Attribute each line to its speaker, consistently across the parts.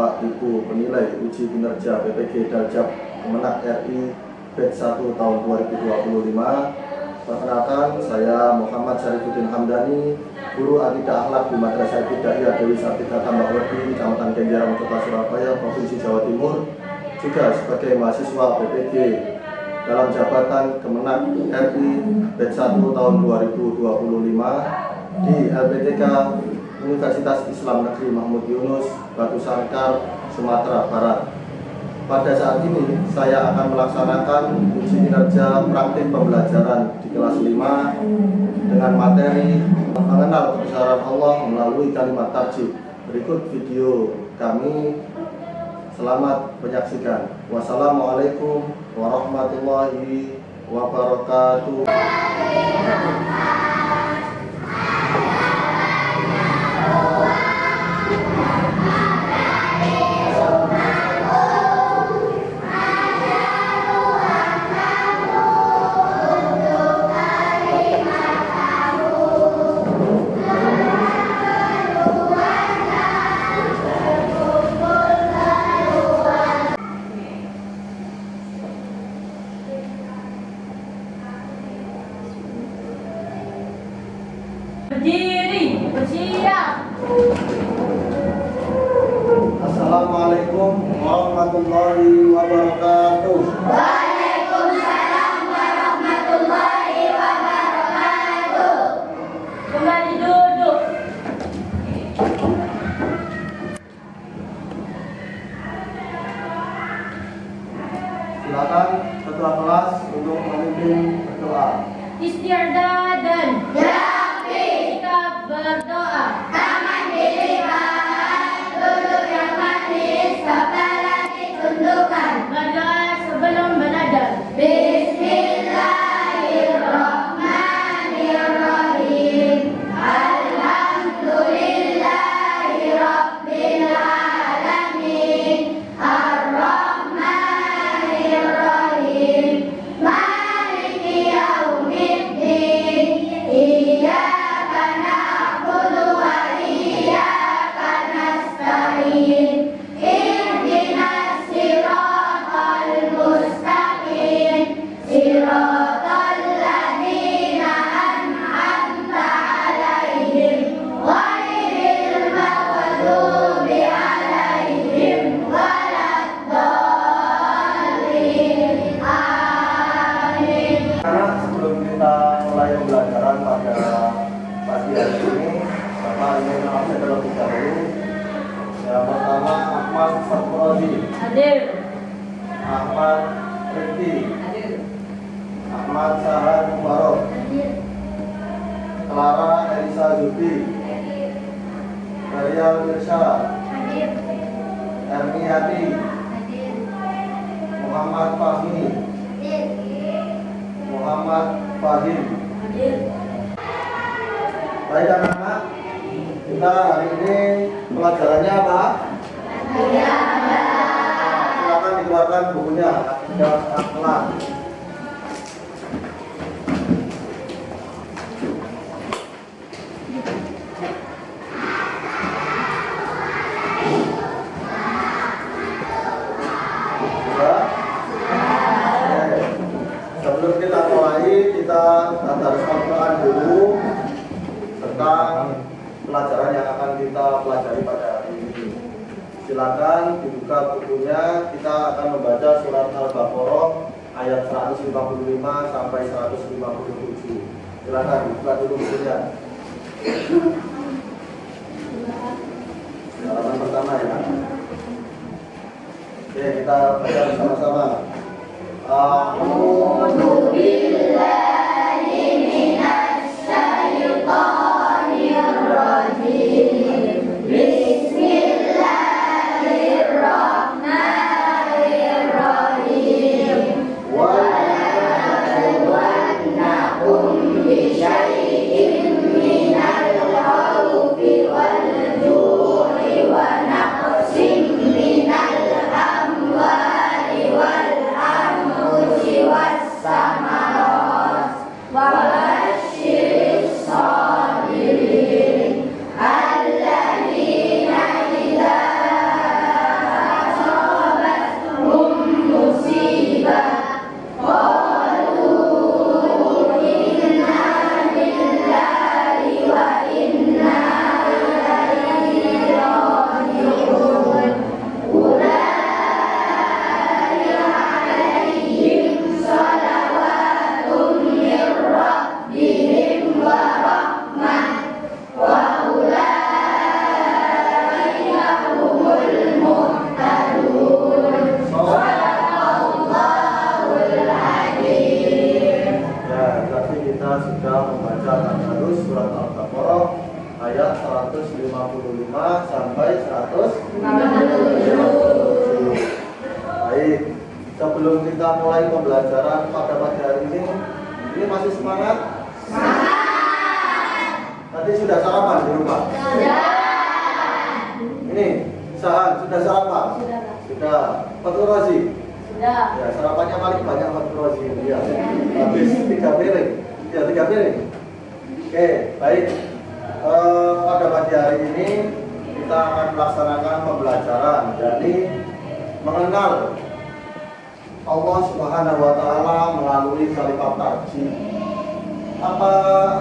Speaker 1: Bapak Ibu penilai uji kinerja PPG Daljab Kemenak RI Batch 1 tahun 2025. Perkenalkan, saya Muhammad Syarifuddin Hamdani, Guru Akidah Akhlak di Madrasah Ibtidaiyah Dewi Sartika Tambakwerdi, Kecamatan Kenjeran, Kota Surabaya, Provinsi Jawa Timur, juga sebagai mahasiswa PPG dalam jabatan Kemenak RI Batch 1 tahun 2025 di LPTK Universitas Islam Negeri Mahmud Yunus, Batu Sangkar, Sumatera Barat. Pada saat ini saya akan melaksanakan uji kinerja praktik pembelajaran di kelas 5 dengan materi mengenal kebesaran Allah melalui kalimat tarjih. Berikut video kami. Selamat menyaksikan. Wassalamualaikum warahmatullahi wabarakatuh.
Speaker 2: Berdiri, bersiap.
Speaker 1: Assalamualaikum warahmatullahi wabarakatuh.
Speaker 2: Waalaikumsalam warahmatullahi wabarakatuh. Kembali duduk.
Speaker 1: Silakan ketua kelas untuk memimpin berdoa.
Speaker 2: Istiardadan. Sikap berdoa. Taman dilihat, duduk yang manis, kepala ditundukkan. Berdoa sebelum belajar. Bismillahirrahmanirrahim. Alhamdulillahirabbil alamin. Ar-Rahmanirrahim. Maliki yaumiddin. Iyyaka na'budu wa iyyaka nasta'in. Ihdinas siratal mustaqim. Siratal ladzina an'amta 'alaihim ghairil maghdubi 'alaihim waladdallin. Amin.
Speaker 1: Karena sebelum kita mulai pembelajaran pada pagi hari ini, Bapak ingin mengajar terlebih dahulu. Yang pertama, Ahmad Fatrodi,
Speaker 2: Hadir.
Speaker 1: Ahmad Rifki, Ahmad Syahan Mubarok, Clara Elisa Zubi, Maria Mirsha,
Speaker 2: Hadir.
Speaker 1: Erniati, Muhammad Fahmi, Muhammad Fahim.
Speaker 2: Hadir.
Speaker 1: Baik anak-anak, kita hari ini pelajarannya apa? Silakan dikeluarkan bukunya. Tidak kelas. Sudah? Oke. Sebelum kita mulai, kita harus Al-Quran dulu tentang pelajaran yang akan kita pelajari pada hari ini. Silakan dibuka bukunya. Kita akan membaca surat Al-Baqarah ayat 155 sampai 157. Silakan dibuka dulu bukunya. Halaman pertama ya. Oke, kita baca bersama-sama.
Speaker 2: A'udzu billahi minasy syaithanir rajim. Bismillahirrahmanirrahim. Wa nabluwannakum bi syai'in minal khawfi wal ju'i wa naqsin minal amwali wal anfusi was samarat
Speaker 1: sebelum kita mulai pembelajaran pada pagi hari ini masih semangat? Semangat. Tadi sudah sarapan di rumah? Sudah. Ini, Sahan, sudah sarapan? Sudah. Sudah. Fatul Razi? Sudah. Ya, sarapannya paling banyak Fatul Razi. Ya. Habis 3 piring. Ya, 3 piring. Oke, baik. Pada pagi hari ini kita akan melaksanakan pembelajaran, jadi mengenal Allah Subhanahu wa Ta'ala melalui kalimat tarjih. Apa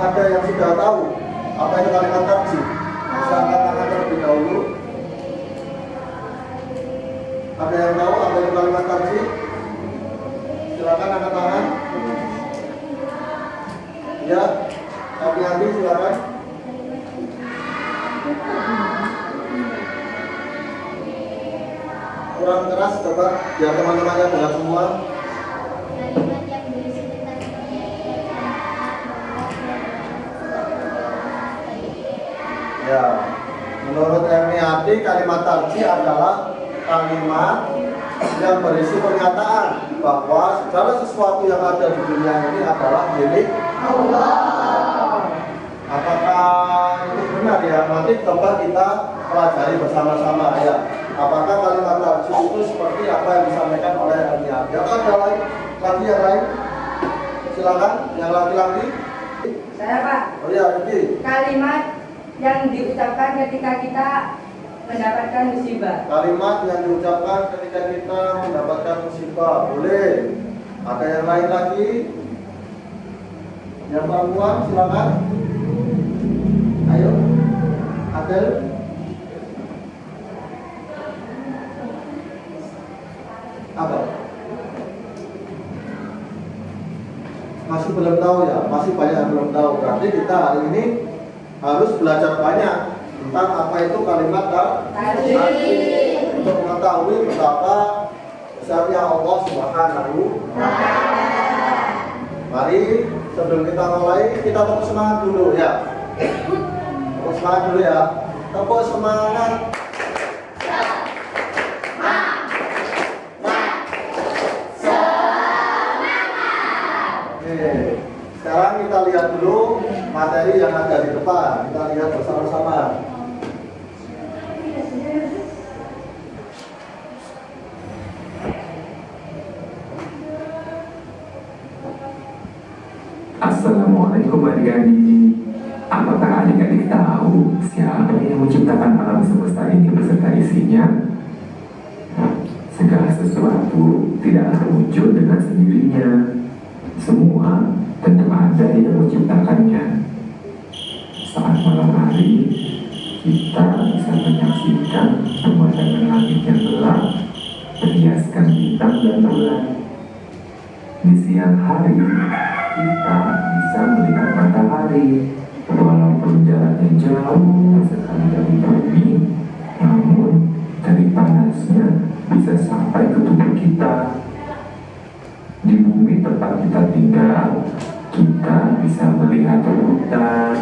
Speaker 1: ada yang sudah tahu apa itu kalimat tarjih? Bisa angkat tangan terlebih dahulu. Ada yang tahu apa itu kalimat tarjih? Silakan angkat tangan. Ya, hati-hati silakan. Kurang keras coba biar teman-temannya dengar semua. Ya, menurut MIAT kalimat tarjih adalah kalimat yang berisi pernyataan bahwa segala sesuatu yang ada di dunia ini adalah milik Allah. Apakah itu benar ya? Nanti coba kita pelajari bersama-sama ya. Apakah kalimat tarjih itu seperti apa yang disampaikan oleh MIAT? Ya, ada lagi yang lain? Silakan, yang laki-laki.
Speaker 3: Saya Pak.
Speaker 1: Oh ya, Riki.
Speaker 3: Kalimat yang diucapkan ketika kita mendapatkan musibah.
Speaker 1: Kalimat yang diucapkan ketika kita mendapatkan musibah. Boleh. Ada yang lain lagi? Yang perempuan silakan. Ayo. Adel. Apa? Masih belum tahu ya? Masih banyak yang belum tahu. Berarti kita hari ini harus belajar banyak tentang apa itu kalimat tarjih untuk mengetahui betapa besarnya Allah Subhanahu wa Ta'ala. Mari sebelum kita mulai kita tepuk semangat dulu ya. Tepuk semangat dulu ya. Tepuk semangat. Sekarang kita lihat dulu materi yang ada di depan. Kita lihat bersama-sama.
Speaker 4: Assalamualaikum adik-adik. Apakah adik-adik tahu siapa yang menciptakan alam semesta ini beserta isinya? Segala sesuatu tidaklah muncul dengan sendirinya. Semua tentu ada yang menciptakannya. Saat malam hari, kita bisa menyaksikan pemandangan langit yang gelap, berhiaskan bintang dan bulan. Di siang hari, kita bisa melihat matahari, walaupun jaraknya jauh sekali dari bumi, namun dari panasnya bisa sampai ke tubuh kita. Di bumi tempat kita tinggal, kita bisa melihat hutan,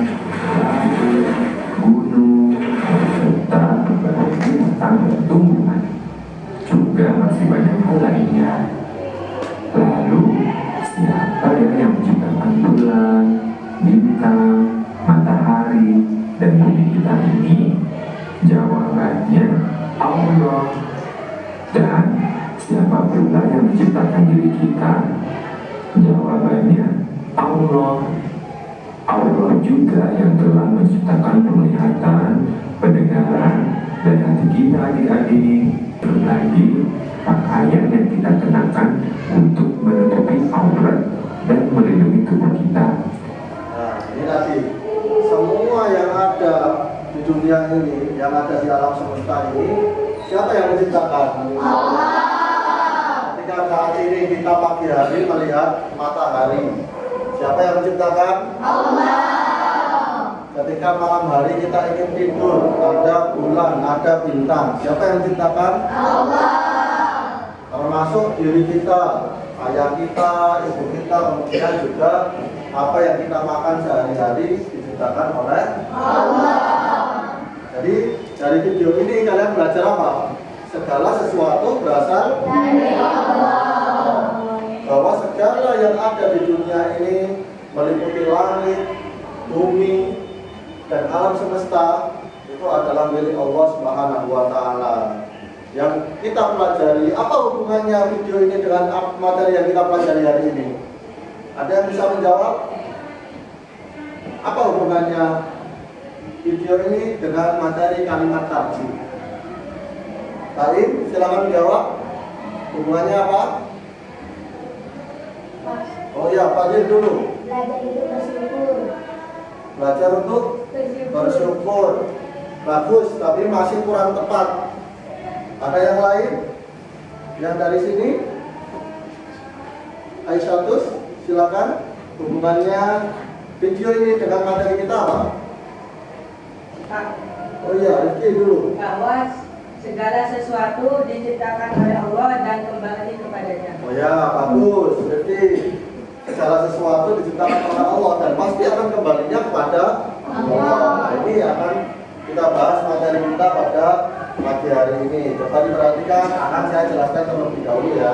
Speaker 4: laut, gunung, serta berbagai binatang dan tumbuhan. Juga masih banyak hal lainnya. Lalu, siapa yang menciptakan bulan, bintang, matahari, dan bumi kita ini? Jawabannya Allah. Dan siapa pula yang menciptakan diri kita? Jawabannya Allah. Allah juga yang telah menciptakan penglihatan, pendengaran, dan hati kita adik-adik. Belum lagi pakaian yang kita kenakan untuk menutupi aurat dan melindungi tubuh kita.
Speaker 1: Nah, ini tadi semua yang ada di dunia ini, yang ada di alam semesta ini, siapa yang menciptakan? Allah. Ketika saat ini kita pagi hari melihat matahari, siapa yang menciptakan? Allah. Ketika malam hari kita ingin tidur, ada bulan, ada bintang, siapa yang menciptakan? Allah. Termasuk diri kita, ayah kita, ibu kita, kemudian juga apa yang kita makan sehari-hari diciptakan oleh Allah. Jadi dari video ini kalian belajar apa? Segala sesuatu berasal dari Allah. bahwa segala yang ada di dunia ini meliputi langit, bumi, dan alam semesta itu adalah milik Allah Subhanahu wa Ta'ala. Yang kita pelajari, apa hubungannya video ini dengan materi yang kita pelajari hari ini? Ada yang bisa menjawab? Apa hubungannya video ini dengan materi kalimat tarjih? Tarim, silakan menjawab. Hubungannya apa? Oh ya, Fadil dulu.
Speaker 2: Belajar itu bersyukur.
Speaker 1: Belajar untuk bersyukur. Bagus, tapi masih kurang tepat. Ada yang lain? Yang dari sini? Aisyah, silakan. Hubungannya video ini dengan materi kita apa?
Speaker 3: Pak,
Speaker 1: Oh iya, Rifki dulu.
Speaker 3: bahwa segala sesuatu diciptakan oleh Allah dan kembali kepadanya.
Speaker 1: Oh ya, bagus. Rifki. Segala sesuatu diciptakan oleh Allah dan pasti akan kembalinya kepada Allah. Nah, ini akan kita bahas materi kita pada pagi hari ini. Coba diperhatikan, akan saya jelaskan terlebih dahulu ya.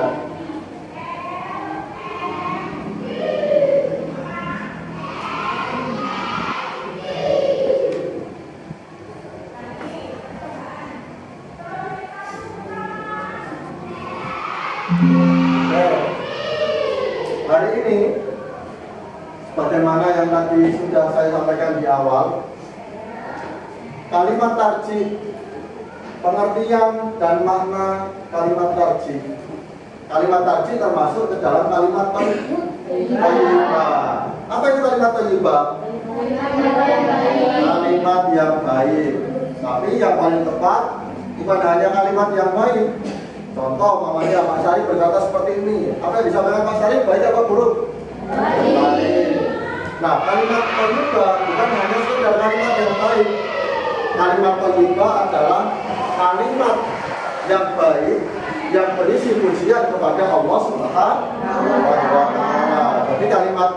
Speaker 1: Hari ini, bagaimana yang tadi sudah saya sampaikan di awal, kalimat tarjih, pengertian dan makna kalimat tarjih. Kalimat tarjih termasuk ke dalam kalimat thayyibah. Apa itu kalimat thayyibah? Kalimat yang baik. Tapi yang paling tepat bukan hanya kalimat yang baik. Contoh, mamanya Pak Syarif berkata seperti ini. Apa yang disampaikan Pak Syarif baik apa buruk? Baik. Nah, kalimat thayyibah bukan hanya sekedar kalimat yang baik. Kalimat thayyibah adalah kalimat yang baik yang berisi pujian kepada Allah Subhanahu wa Ta'ala. Jadi kalimat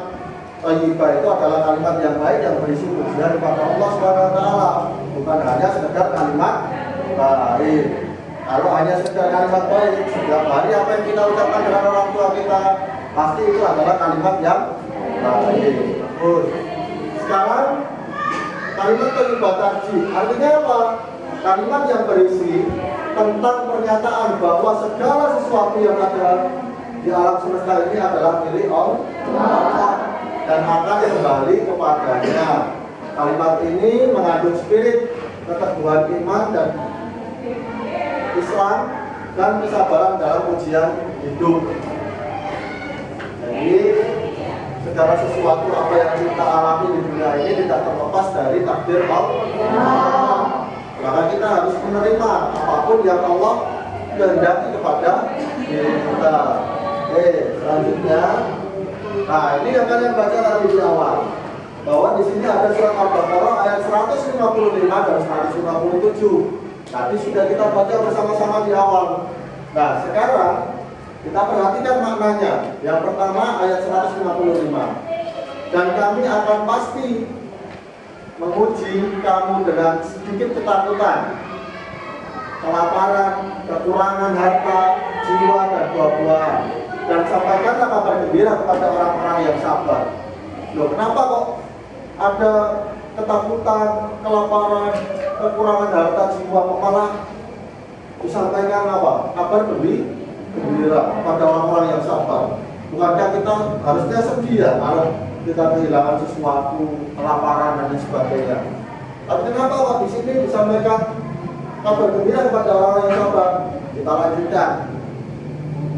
Speaker 1: thayyibah itu adalah kalimat yang baik yang berisi pujian kepada Allah Subhanahu wa Ta'ala, bukan hanya sekedar kalimat baik. Kalau hanya sekedar kalimat baik, setiap hari apa yang kita ucapkan dengan orang tua kita, pasti itu adalah kalimat yang baik. Bagus. Sekarang kalimat thayyibah tarjih artinya apa? Kalimat yang berisi tentang pernyataan bahwa segala sesuatu yang ada di alam semesta ini adalah milik Allah dan akan kembali kepadanya. Kalimat ini mengandung spirit keteguhan iman dan Islam dan kesabaran dalam ujian hidup. Jadi segala sesuatu apa yang kita alami di dunia ini tidak terlepas dari takdir Allah. Maka kita harus menerima apapun yang Allah kehendaki kepada diri kita. Selanjutnya, nah ini yang kalian baca tadi di awal, bahwa di sini ada surat Al-Baqarah ayat 155 dan 157. Tadi sudah kita baca bersama-sama di awal. Nah sekarang kita perhatikan maknanya. Yang pertama ayat 155. Dan kami akan pasti menguji kamu dengan sedikit ketakutan, kelaparan, kekurangan harta, jiwa dan buah-buahan. Dan sampaikanlah kabar gembira kepada orang-orang yang sabar. Loh, kenapa kok ada ketakutan, kelaparan, kekurangan harta, jiwa, kok malah disampaikan apa? Kabar gembira kepada orang-orang yang sabar. Bukankah kita harusnya sedih ya kalau kita kehilangan sesuatu, kelaparan dan sebagainya? Tapi kenapa kok di sini disampaikan kabar gembira kepada orang yang sabar? Kita lanjutkan.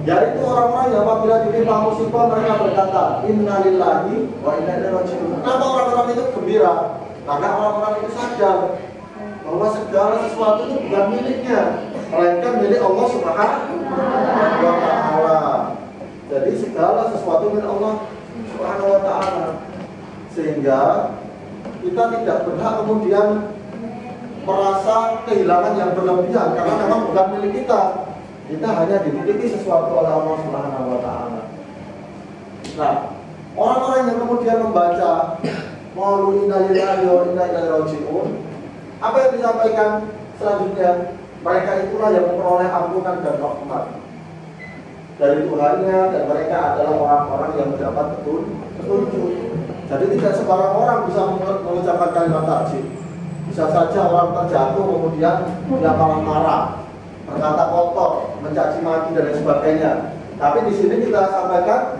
Speaker 1: Yaitu orang-orang yang apabila ditimpa musibah mereka berkata, Innalillahi wa inna ilaihi raji'un. Kenapa orang-orang itu gembira? Karena orang-orang itu sadar bahwa segala sesuatu itu bukan miliknya, melainkan milik Allah Subhanahu wa Ta'ala. Jadi segala sesuatu milik Allah Subhanahu wa Ta'ala. Sehingga kita tidak berhak kemudian merasa kehilangan yang berlebihan karena memang bukan milik kita. Kita hanya dimiliki sesuatu oleh Allah Subhanahu wa Ta'ala. Nah, orang-orang yang kemudian membaca Qalu inna lillahi wa inna ilaihi raji'un, apa yang disampaikan selanjutnya? Mereka itulah yang memperoleh ampunan dan rahmat. dari Tuhannya, dan mereka adalah orang-orang yang mendapat petunjuk. Jadi tidak sembarang orang bisa mengucapkan kalimat takjid. Bisa saja orang terjatuh kemudian dia malah marah, berkata kotor, mencaci maki dan lain sebagainya. Tapi di sini kita sampaikan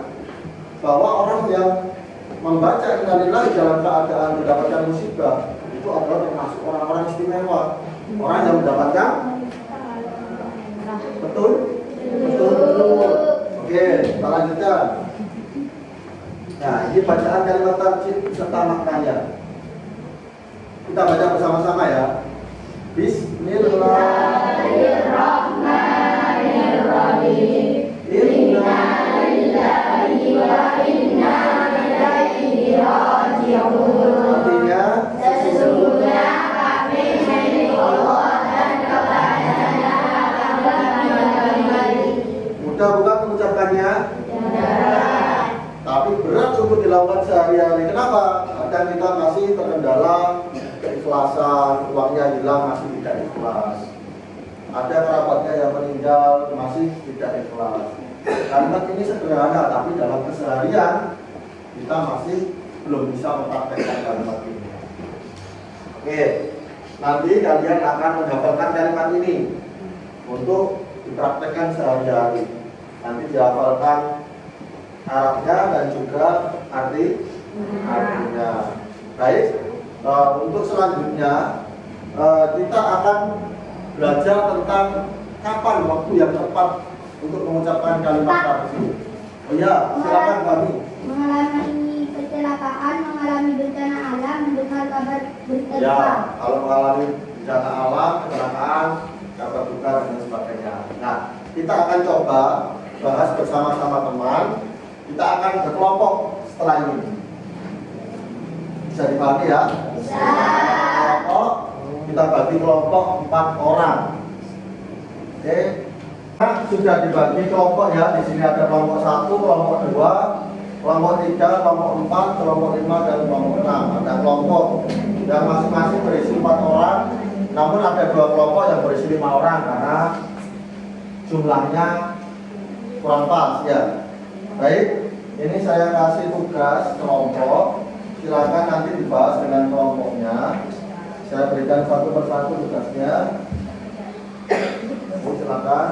Speaker 1: bahwa orang yang membaca innalillahi dalam keadaan mendapatkan musibah itu adalah termasuk orang-orang istimewa, orang yang mendapatkan betul. Oke, kita lanjutkan. Nah, ini bacaan kalimat takjid serta maknanya. Kita baca bersama-sama ya. Bismillahirrahmanirrahim. Inna lillahi wa inna ilaihi raji'un. Artinya,
Speaker 2: Sesungguhnya kami milik Allah dan kepadanya akan kembali.
Speaker 1: mudah bukan mengucapkannya? Tapi berat untuk dilakukan sehari-hari. Kenapa? Kadang kita masih terkendala keikhlasan, uangnya hilang masih tidak ikhlas. Ada kerabatnya yang meninggal masih tidak ikhlas. Kalimat ini sederhana, tapi dalam keseharian kita masih belum bisa mempraktekkan kalimat ini. Oke, nanti kalian akan menghafalkan kalimat ini untuk dipraktekkan sehari-hari. Nanti dihafalkan Arabnya dan juga artinya. Baik, untuk selanjutnya kita akan belajar tentang kapan waktu yang tepat untuk mengucapkan kalimat takjid. Oh ya, silakan kami.
Speaker 2: Mengalami kecelakaan, mengalami bencana alam, mendengar kabar berita duka.
Speaker 1: Ya, kalau mengalami bencana alam, kecelakaan, kabar duka dan sebagainya. Nah, kita akan coba bahas bersama-sama teman. Kita akan berkelompok setelah ini. Bisa dipahami ya?
Speaker 2: Bisa.
Speaker 1: Kelompok, kita bagi kelompok 4 orang. Oke. Nah, sudah dibagi kelompok ya. Di sini ada kelompok 1, kelompok 2, kelompok 3, kelompok 4, kelompok 5 dan kelompok 6. Ada kelompok yang masing-masing berisi 4 orang. Namun ada 2 kelompok yang berisi 5 orang karena jumlahnya kurang pas ya. Baik, ini saya kasih tugas kelompok. Silakan nanti dibahas dengan kelompoknya. Saya berikan satu persatu tugasnya. Silakan.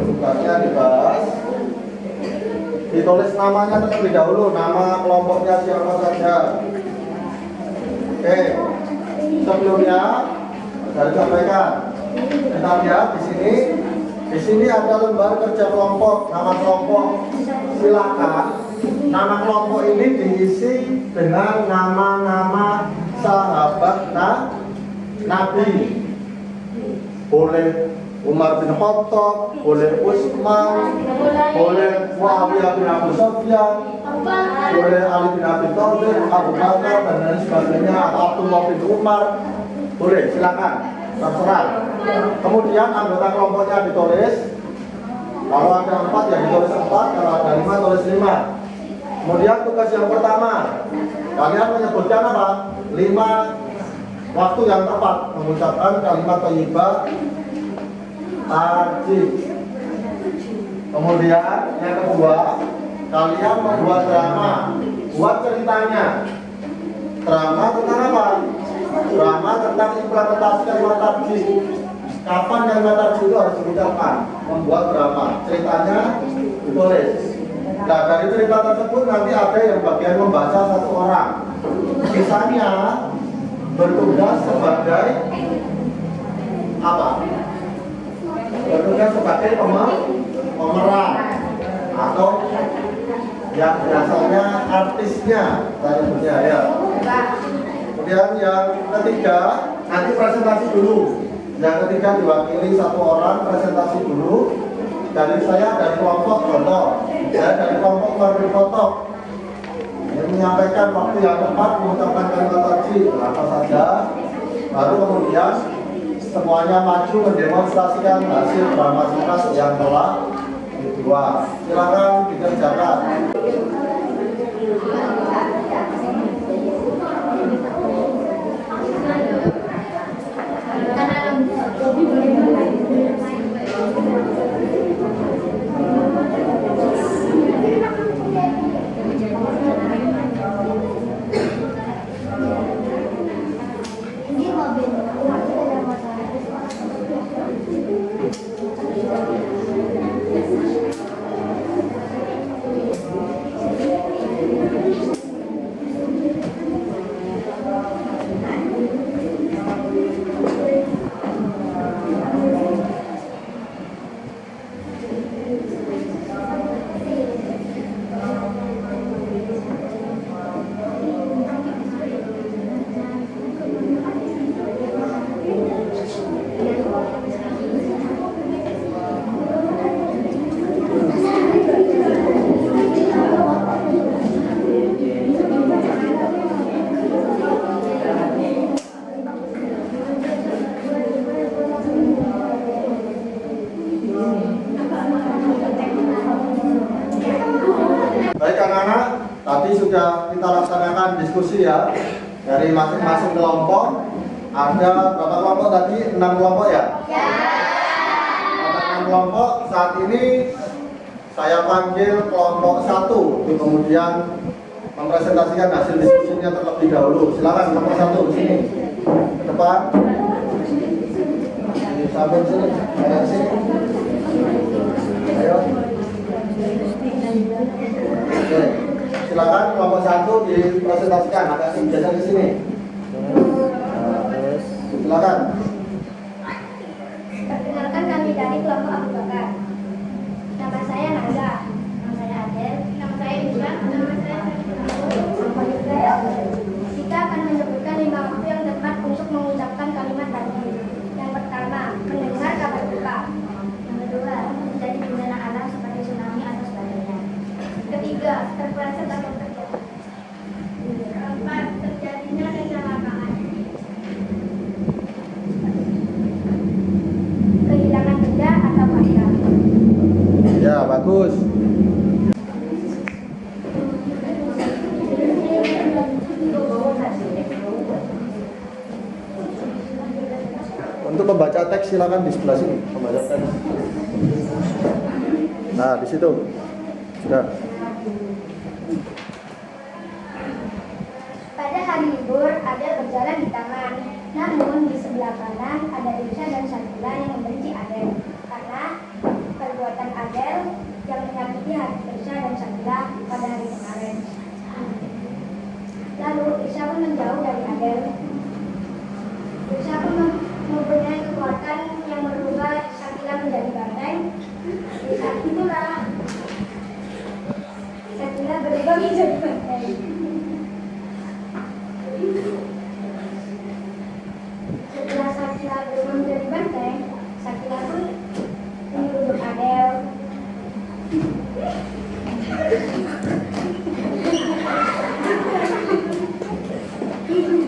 Speaker 1: Tugasnya dibahas. Ditulis namanya terlebih dahulu, nama kelompoknya siapa saja. Oke. Sebelumnya saya sampaikan. Kita lihat di sini. Di sini ada lembar kerja kelompok, nama kelompok. Silakan nama kelompok ini diisi dengan nama-nama sahabat Nabi. Boleh Umar bin Khattab, boleh Utsman, boleh Muawiyah bin Abu Sufyan, boleh Ali bin Abi Thalib, Abu Bakar dan lain sebagainya, atau Abdullah bin Umar. Boleh, silakan. Terserah. Kemudian anggota kelompoknya ditulis. Kalau ada 4 ya ditulis 4, kalau ada 5 tulis 5. Kemudian tugas yang pertama, kalian menyebutkan apa? 5 waktu yang tepat mengucapkan kalimat thayyibah takjid. Kemudian yang kedua, kalian membuat drama, buat ceritanya. Drama tentang apa? Drama tentang implementasi kalimat takjid. Kapan kalimat takjid itu harus diucapkan? Membuat drama, ceritanya ditulis. Nah, dari cerita tersebut nanti ada yang bagian membaca 1 orang. Misalnya bertugas sebagai apa? Bertugas sebagai pemeran atau yang biasanya artisnya, saya punya ya. Kemudian yang ketiga nanti presentasi dulu. Yang ketiga diwakili 1 orang presentasi dulu. Dari saya dari kelompok contoh, saya dari kelompok Umar bin Khattab. Ini menyampaikan waktu yang tepat mengucapkan kalimat takjid apa saja. Baru kemudian semuanya maju mendemonstrasikan hasil drama singkat yang telah dibuat. Silakan dikerjakan. sudah kita laksanakan diskusi ya dari masing-masing kelompok. Ada berapa kelompok tadi? 6 kelompok ya? Ya. Ada 6 kelompok. Saat ini saya panggil kelompok 1 untuk kemudian mempresentasikan hasil diskusinya terlebih dahulu. Silakan kelompok 1 sini ke depan. Sampai sini, sini. Ayo. Oke. Silakan kelompok 1 dipresentasikan. Agak biasa di sini. Silakan.
Speaker 2: Perkenalkan, kami dari kelompok Abu Bakar. Nama saya Naza. Nama saya Adel. Nama saya Isra. Nama saya kita akan menyebutkan 5 waktu yang tepat untuk mengucapkan kalimat tadi. Yang pertama, mendengar kabar duka. Yang kedua, menjadi bencana alam seperti tsunami atau sebagainya. Ketiga, terpeleset atau terjatuh. Keempat, terjadinya kecelakaan. Kehilangan benda atau harta.
Speaker 1: Ya, bagus. Untuk membaca teks silakan di sebelah sini, membaca teks. Nah, di situ. Sudah.
Speaker 2: Pada hari libur, Adel berjalan di taman. Namun di sebelah kanan ada Irsa dan Syakila yang membenci Adel karena perbuatan Adel yang menyakiti hati Irsa dan Syakila pada hari kemarin. Lalu Irsa pun menjauh dari Adel. Irsa pun mempunyai kekuatan yang merubah Syakila menjadi banteng. Di saat itulah Syakila berubah menjadi banteng. Setelah Syakila berubah menjadi banteng, Syakila pun menyuruh Adel.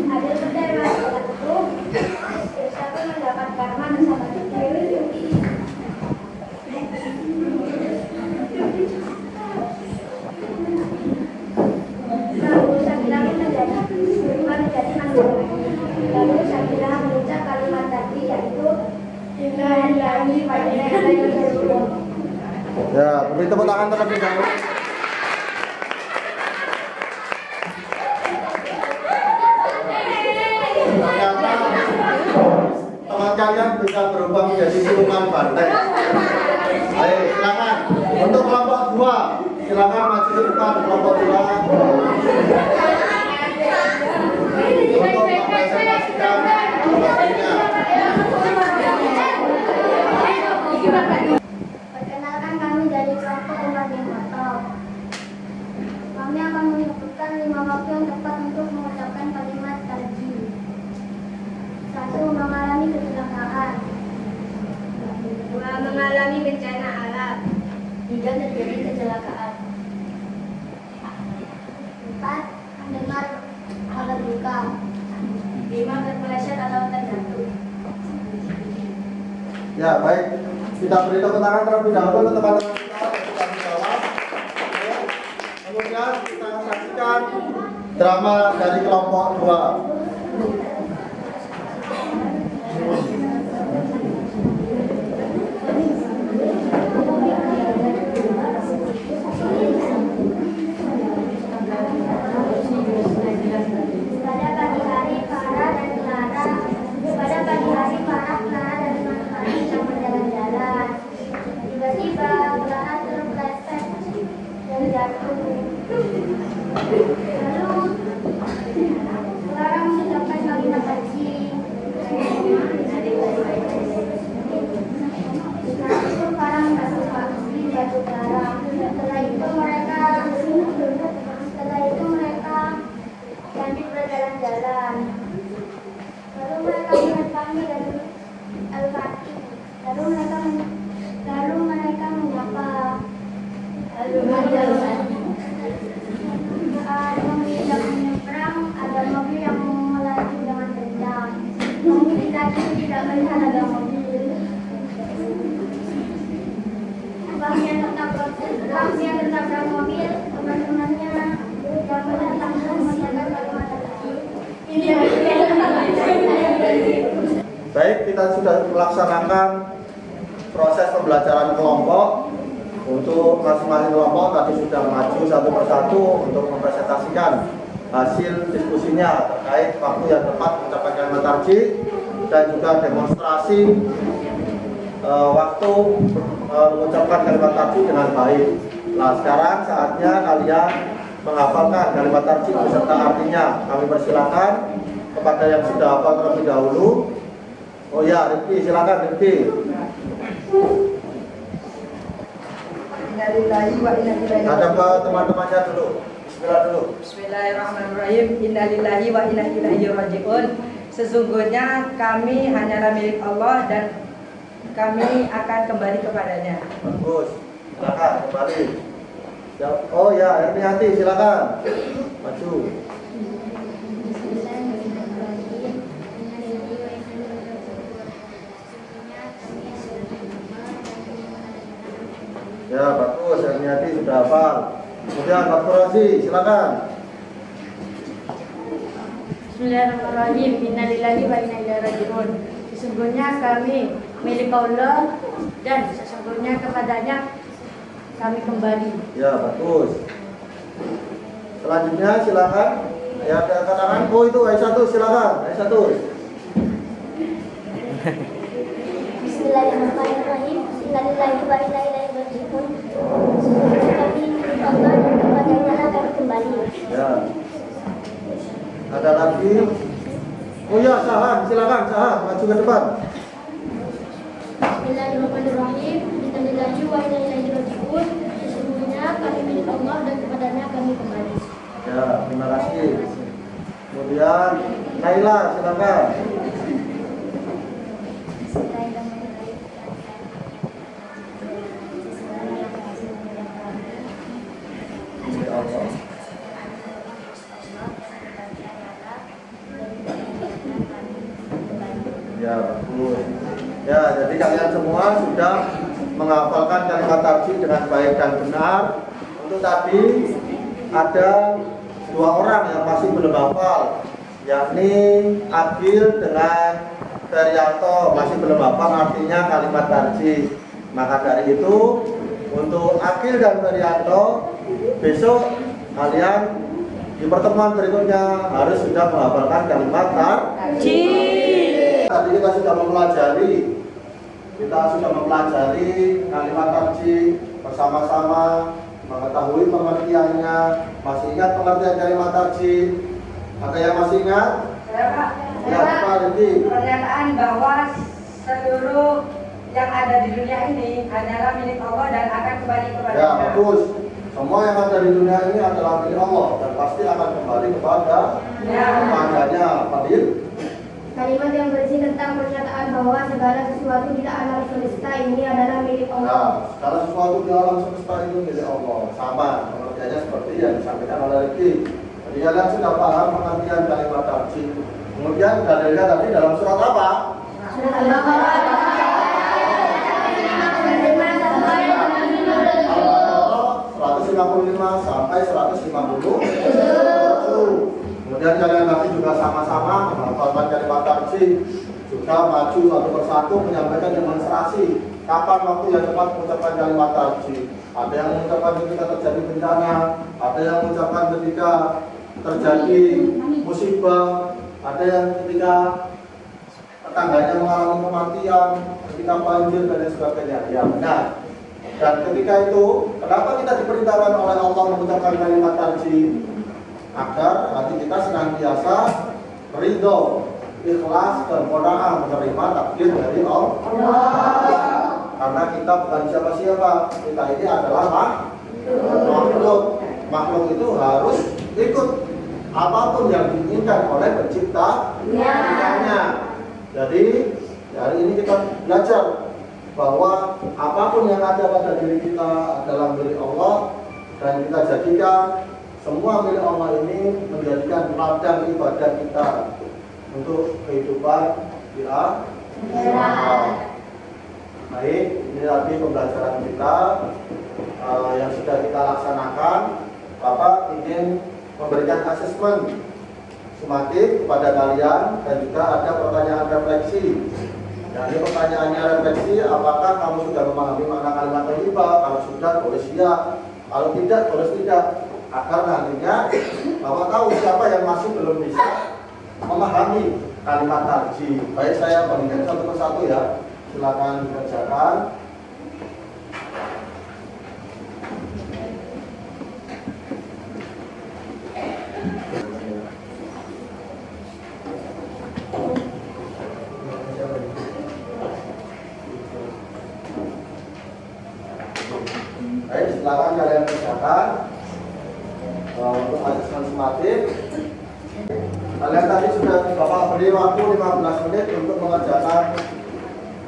Speaker 2: Adel berdarah setelah itu, Irsa pun mendapat karma bersama kecil. Lalu Syakila pun berubah menjadi manusia. Lalu Syakila mengucap kalimat tadi, yaitu Innalillahi wa inna ilaihi raji'un.
Speaker 1: Ya, beri tepuk tangan terlebih dahulu. Ternyata teman kalian bisa berubah menjadi siluman banteng. Baik, silakan. Untuk kelompok 2, silakan maju ke depan kelompok 2. Untuk mempresentasikan kelompoknya.
Speaker 2: Perkenalkan, kami dari kelompok Umar bin Khattab. Kami akan menyebutkan 5 waktu yang tepat untuk mengucapkan kalimat tadi. 1. Mengalami kecelakaan. 2. Mengalami bencana alam. 3. Terjadi kecelakaan. 4. Mendengar kabar duka. 5. Terpeleset atau terjatuh.
Speaker 1: Ya, baik. Kita beri tepuk tangan terlebih dahulu untuk teman-teman kita yang sudah menjawab. Kemudian kita saksikan drama dari kelompok 2. Setelah itu mereka lanjut berjalan-jalan. Lalu mereka melihat kami dan Al-Fatih. Lalu mereka menyapa. Menginjak menyeberang, ada mobil yang melaju dengan kencang. Mobil tadi tidak melihat ada mobil. Bang yang tertabrak mobil, teman-temannya yang Baik, kita sudah melaksanakan proses pembelajaran kelompok. Untuk masing-masing kelompok tadi sudah maju satu persatu untuk mempresentasikan hasil diskusinya terkait waktu yang tepat mencapai kalimat tarjih dan juga demonstrasi waktu mengucapkan kalimat tarjih dengan baik. Nah, sekarang saatnya kalian menghafalkan kalimat tarjih beserta artinya. Kami persilakan kepada yang sudah hafal terlebih dahulu. Oh ya, Rifki, silakan Rifki. Ada ke teman-temannya dulu. Bismillah dulu.
Speaker 3: Bismillahirrahmanirrahim. Innalillahi wa inna ilaihi raji'un. Sesungguhnya kami hanyalah milik Allah dan kami akan kembali kepadanya.
Speaker 1: Bagus. Silakan kembali. Oh ya, Erniati silakan. Maju. Ya, bagus. Erniati sudah hafal. Kemudian Pak Rozi, silakan.
Speaker 5: Bismillahirrahmanirrahim. Innalillahi wa inna ilaihi raji'un. Sesungguhnya kami milik Allah dan sesungguhnya kepadanya kami kembali.
Speaker 1: Ya, bagus. Selanjutnya silakan. Ya, ada katangan. Oh, itu Aisyah, silakan. Aisyah.
Speaker 2: Bismillahirrahmanirrahim. Innalillahi wa inna ilaihi raji'un. Sesungguhnya kami milik Allah dan kepadanya lah kami kembali.
Speaker 1: Ya. Ada lagi? Oh ya, Sahan, silakan Sahan, maju ke depan.
Speaker 2: Bismillahirrahmanirrahim. Innalillahi wa inna ilaihi raji'un. Sesungguhnya kami milik Allah dan kepadanya kami kembali.
Speaker 1: Ya, terima kasih. Kemudian Naila, silakan. Ya, bagus. Ya, jadi kalian semua sudah menghafalkan kalimat tarjih dengan baik dan benar. Untuk tadi ada 2 orang yang masih belum hafal, yakni Agil dengan Ferianto masih belum hafal artinya kalimat tarjih. Maka dari itu untuk Agil dan Ferianto besok kalian di pertemuan berikutnya harus sudah menghafalkan kalimat tarjih. Tadi kita sudah mempelajari kalimat tarjih bersama-sama, mengetahui pengertiannya. Masih ingat pengertian kalimat tarjih? Ada yang masih ingat?
Speaker 3: Saya Pak.
Speaker 1: Ya, Pak Rudi.
Speaker 3: Pernyataan bahwa seluruh yang ada di dunia ini hanyalah milik Allah dan akan kembali kepadanya.
Speaker 1: Ya, bagus. Semua yang ada di dunia ini adalah milik Allah dan pasti akan kembali kepadanya. Fadil.
Speaker 2: Kalimat yang berisi tentang pernyataan bahwa segala sesuatu di alam semesta ini adalah milik Allah.
Speaker 1: Nah, segala sesuatu di alam semesta itu milik Allah. Sama, pengertiannya seperti yang disampaikan oleh Riki. Jadi kalian sudah paham pengertian kalimat tarjih. Kemudian dalilnya tadi dalam surat apa?
Speaker 2: Surat Al-Baqarah.
Speaker 1: 155 sampai 157. Kemudian kalian nanti juga sama-sama menghafalkan kalimat tarjih, juga maju satu persatu menyampaikan demonstrasi kapan waktu yang tepat mengucapkan kalimat tarjih. Ada yang mengucapkan ketika terjadi bencana, ada yang mengucapkan ketika terjadi musibah, ada yang ketika tetangganya mengalami kematian, ketika banjir dan lain sebagainya. Ya benar. Dan ketika itu, kenapa kita diperintahkan oleh Allah mengucapkan kalimat tarjih? Agar hati kita senantiasa ridho, ikhlas dan qanaah menerima takdir dari Allah. Karena kita bukan siapa-siapa, kita ini adalah makhluk. Makhluk itu harus ikut apapun yang diinginkan oleh penciptanya. Jadi hari ini kita belajar bahwa apapun yang ada pada diri kita adalah milik Allah, dan kita jadikan semua milik Allah ini menjadikan ladang ibadah kita untuk kehidupan di akhirat. Baik, ini tadi pembelajaran kita yang sudah kita laksanakan. Bapak ingin memberikan asesmen sumatif kepada kalian dan juga ada pertanyaan refleksi Nah, ini pertanyaannya refleksi, apakah kamu sudah memahami makna kalimat thayyibah? Kalau sudah, tulis ya. Kalau tidak, tulis tidak. Agar nantinya Bapak tahu siapa yang masih belum bisa memahami kalimat tarjih. Baik, saya bagikan satu persatu ya. Silakan dikerjakan. Baik, silakan kalian kerjakan untuk asesmen sumatif. Kalian tadi sudah Bapak beri waktu 15 menit untuk mengerjakan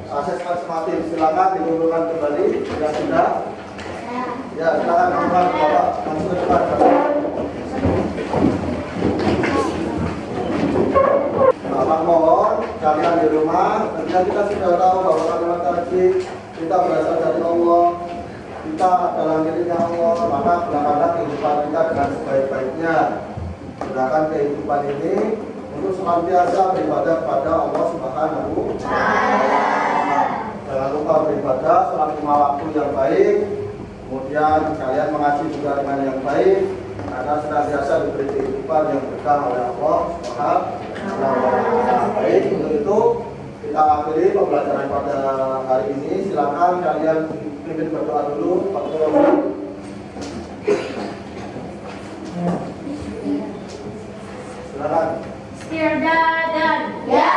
Speaker 1: asesmen sumatif. Silakan dikumpulkan kembali. Ya sudah. Ya, silakan kumpulkan Bapak langsung ke depan. Bapak mohon kalian di rumah, ketika kita sudah tahu bahwa kalimat tarjih kita berasal dari Allah, kita adalah miliknya Allah, maka gunakanlah kehidupan kita dengan sebaik-baiknya. Gunakan kehidupan ini untuk senantiasa beribadah kepada Allah Subhanahu wa Ta'ala. Jangan lupa beribadah, sholat 5 waktu yang baik, kemudian kalian mengaji juga dengan yang baik, karena senantiasa diberi kehidupan yang berkah oleh Allah Subhanahu wa Ta'ala. Baik, untuk itu kita akhiri pembelajaran pada hari ini. Silakan kalian pimpin berdoa dulu. Silakan.
Speaker 5: Istiadat ya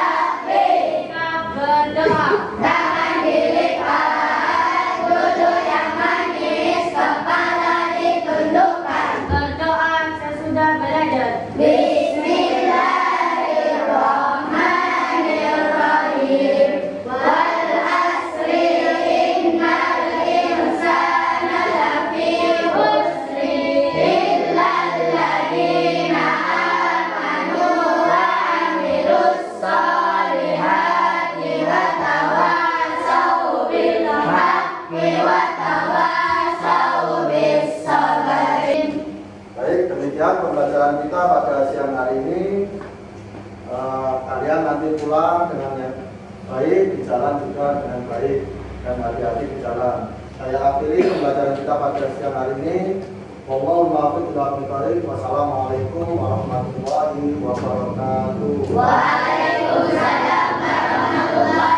Speaker 5: kita berdoa.
Speaker 2: Tangan dilipat, duduk yang manis, kepala ditundukkan.
Speaker 5: Berdoa sesudah belajar.
Speaker 2: Bismillahirrahmanirrahim. Wal asri innal insana lafi khusri illal ladzina amanu wa amilus solihati wa tawasau bil haqqi wa tawasau bis sabri.
Speaker 1: Baik, demikian pembelajaran kita pada siang hari ini. Kalian nanti pulang dengan yang baik, di jalan juga dengan baik, dan hati-hati di jalan. Saya akhiri pembelajaran kita pada siang hari ini. Wassalamualaikum warahmatullahi wabarakatuh.
Speaker 2: Waalaikumsalam warahmatullahi